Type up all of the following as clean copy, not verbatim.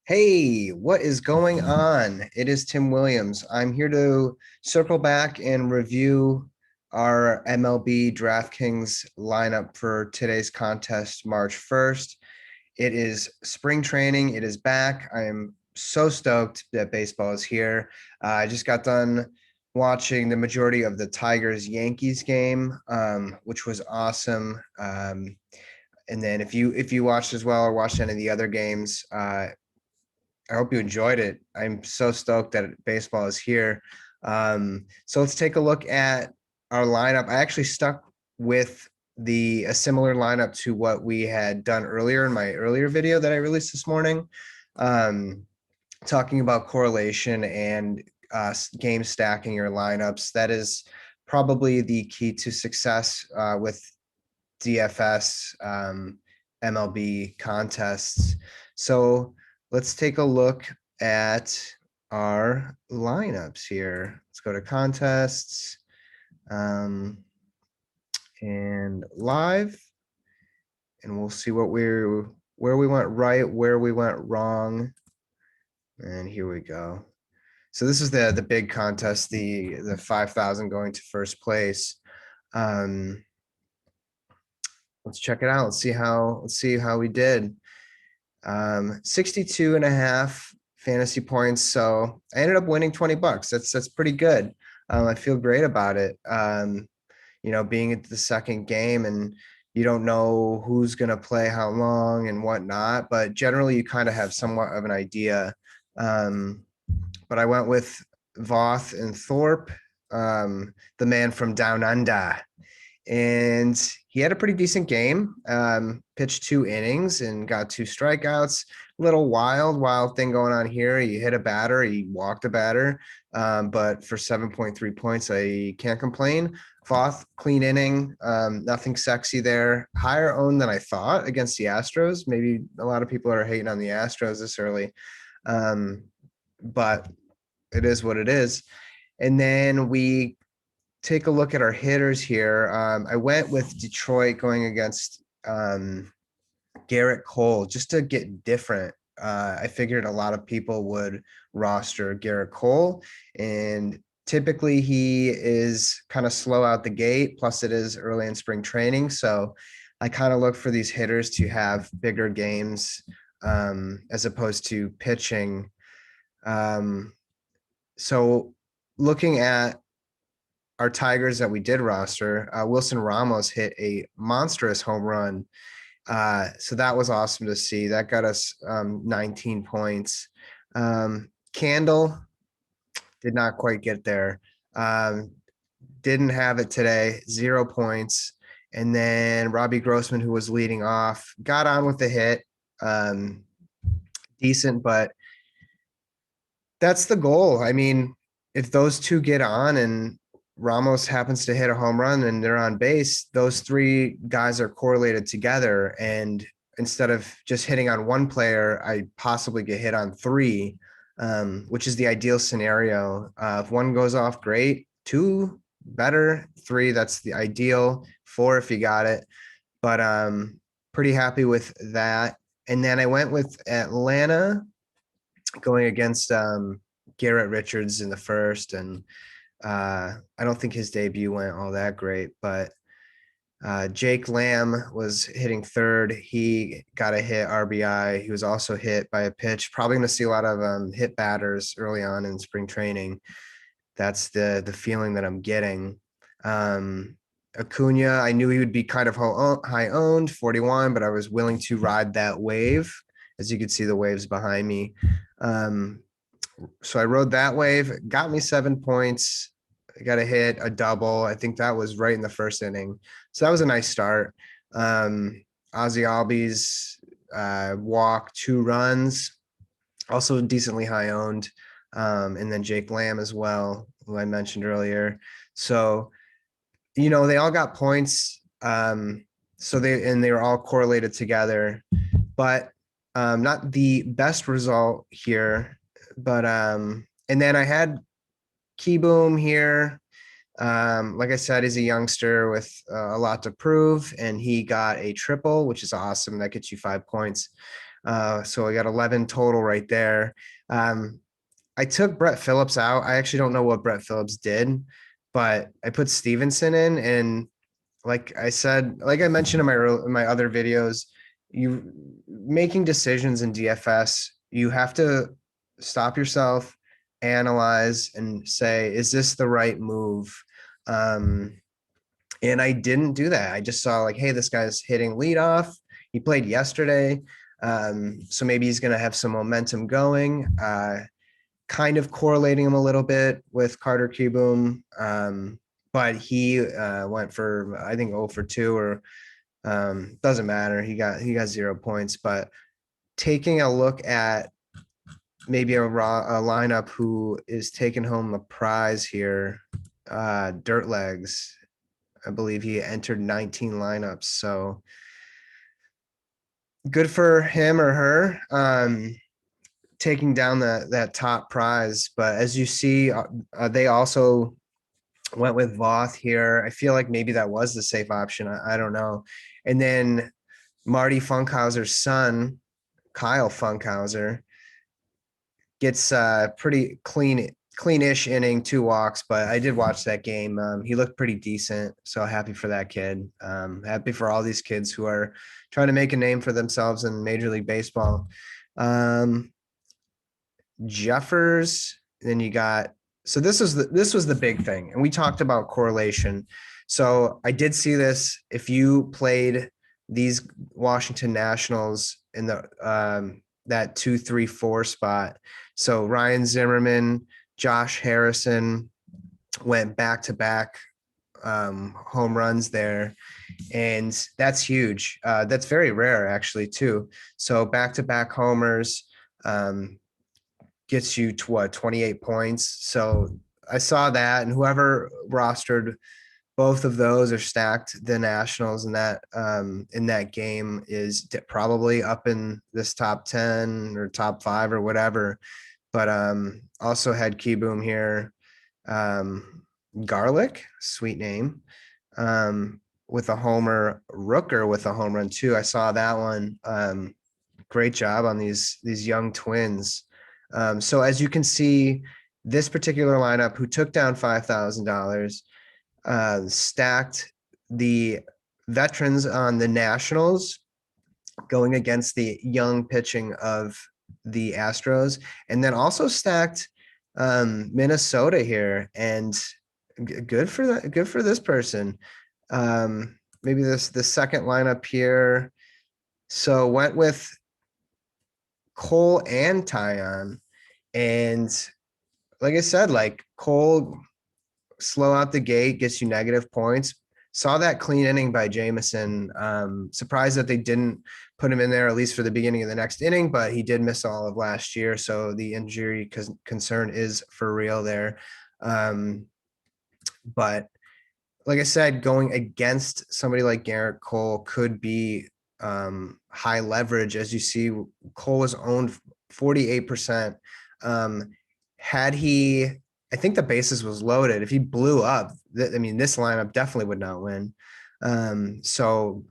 Hey, what is going on? It is Tim Williams. I'm here to circle back and review our MLB DraftKings lineup for today's contest, March 1st. It is spring training. It is back. I am so stoked that baseball is here. I just got done watching the majority of the Tigers-Yankees game, which was awesome. And then if you watched as well or watched any of the other games, I hope you enjoyed it. I'm so stoked that baseball is here. So let's take a look at our lineup. I actually stuck with a similar lineup to what we had done earlier in my earlier video that I released this morning, um, talking about correlation and game stacking your lineups. That is probably the key to success with DFS MLB contests. So let's take a look at our lineups here. Let's go to contests and live, and we'll see where we went right, where we went wrong. And here we go. So this is the big contest, the 5,000 going to first place. Let's check it out. Let's see how we did. 62 and a half fantasy points. So I ended up winning $20. That's pretty good. I feel great about it. Being at the second game and you don't know who's going to play how long and whatnot, but generally you kind of have somewhat of an idea. But I went with Voth and Thorpe, the man from Down Under. And he had a pretty decent game, pitched 2 innings and got 2 strikeouts. Little wild thing going on here. He hit a batter, he walked a batter, but for 7.3 points, I can't complain. Voth, clean inning, nothing sexy there. Higher owned than I thought against the Astros. Maybe a lot of people are hating on the Astros this early, but it is what it is. And then we take a look at our hitters here. I went with Detroit going against Garrett Cole just to get different. I figured a lot of people would roster Garrett Cole, and typically he is kind of slow out the gate. Plus, it is early in spring training, so I kind of look for these hitters to have bigger games as opposed to pitching. So looking at our Tigers that we did roster, Wilson Ramos hit a monstrous home run. So that was awesome to see. That got us 19 points. Candle did not quite get there. Didn't have it today, 0 points. And then Robbie Grossman, who was leading off, got on with the hit. Decent, but that's the goal. I mean, if those two get on and Ramos happens to hit a home run and they're on base, those 3 guys are correlated together. And instead of just hitting on one player, I possibly get hit on 3, which is the ideal scenario. If one goes off, great. 2, better. 3, that's the ideal. 4, if you got it. But pretty happy with that. And then I went with Atlanta going against Garrett Richards in the first, and I don't think his debut went all that great, but Jake Lamb was hitting third. He got a hit RBI. He was also hit by a pitch. Probably going to see a lot of hit batters early on in spring training. That's the feeling that I'm getting. Acuna, I knew he would be kind of high owned, 41, but I was willing to ride that wave. As you can see, the waves behind me. So I rode that wave, got me 7 points. I got a hit, a double. I think that was right in the first inning. So that was a nice start. Ozzy Albies walk 2 runs, also decently high owned. And then Jake Lamb as well, who I mentioned earlier. So, they all got points. So they were all correlated together, but not the best result here. But and then I had Keyboom here. Like I said, he's a youngster with a lot to prove, and he got a triple, which is awesome. That gets you 5 points. So I got 11 total right there. Um, I took Brett Phillips out. I actually don't know what Brett Phillips did, but I put Stevenson in, and like I said, like I mentioned in my other videos, you making decisions in DFS, you have to stop yourself, analyze, and say, is this the right move? Um, and I didn't do that. I just saw like, hey, this guy's hitting leadoff. He played yesterday. So maybe he's going to have some momentum going. Kind of correlating him a little bit with Carter Kieboom. But he went for, I think, 0 for 2, or doesn't matter. He got 0 points. But taking a look at maybe a lineup who is taking home the prize here, Dirt Legs. I believe he entered 19 lineups. So good for him or her, taking down that top prize. But as you see, they also went with Voth here. I feel like maybe that was the safe option. I don't know. And then Marty Funkhauser's son, Kyle Funkhauser, gets pretty cleanish inning, 2 walks, but I did watch that game. He looked pretty decent, so happy for that kid. Happy for all these kids who are trying to make a name for themselves in Major League Baseball. Jeffers, then you got, so this was the big thing, and we talked about correlation. So I did see this. If you played these Washington Nationals in the that 2-3-4 spot, so Ryan Zimmerman, Josh Harrison went back to back home runs there, and that's huge. That's very rare, actually, too. So back to back homers. Gets you to what, 28 points. So I saw that, and whoever rostered both of those are stacked the Nationals in that game is probably up in this top 10 or top 5 or whatever. But also had Keyboom here. Garlic, sweet name. With a homer, Rooker with a home run too. I saw that one. Great job on these young twins. So as you can see, this particular lineup, who took down $5,000, stacked the veterans on the Nationals going against the young pitching of the Astros, and then also stacked Minnesota here. And good for that. Good for this person. Maybe the second lineup here. So went with Cole and Tyon. And like I said, like Cole, slow out the gate, gets you negative points. Saw that clean inning by Jameson. Surprised that they didn't put him in there, at least for the beginning of the next inning, but he did miss all of last year. So the injury concern is for real there. But like I said, going against somebody like Garrett Cole could be high leverage. As you see, Cole was owned 48%. Had he, I think the bases was loaded. If he blew up, I mean, this lineup definitely would not win. So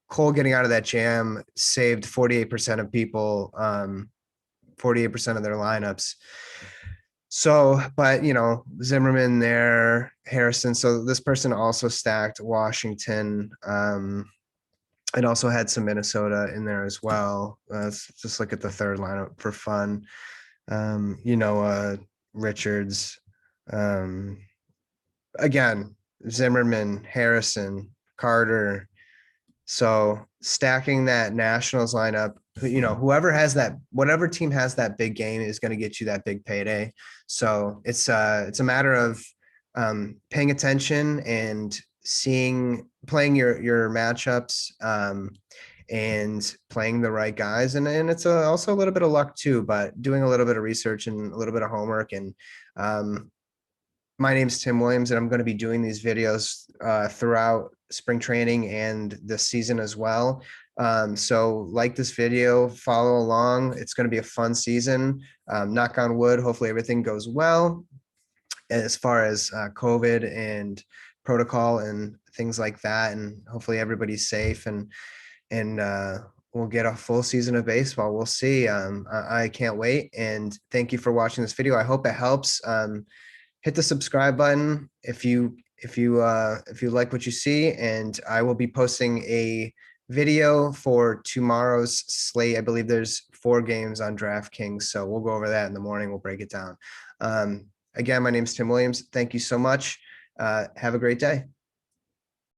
Cole getting out of that jam saved 48% of people, 48% of their lineups. So, but Zimmerman there, Harrison. So this person also stacked Washington, and also had some Minnesota in there as well. Let's just look at the third lineup for fun. Richards, again, Zimmerman, Harrison, Carter. So stacking that Nationals lineup, whatever team has that big game is going to get you that big payday. So it's a matter of paying attention and playing your matchups, and playing the right guys. And it's also a little bit of luck too, but doing a little bit of research and a little bit of homework. And my name's Tim Williams, and I'm going to be doing these videos throughout spring training and the season as well. So like this video, follow along. It's going to be a fun season. Knock on wood. Hopefully everything goes well as far as COVID and protocol and things like that. And hopefully everybody's safe, and we'll get a full season of baseball. We'll see. I can't wait. And thank you for watching this video. I hope it helps. Hit the subscribe button if you like what you see, and I will be posting a video for tomorrow's slate. I believe there's 4 games on DraftKings, so we'll go over that in the morning. We'll break it down. Again, my name is Tim Williams. Thank you so much. Have a great day.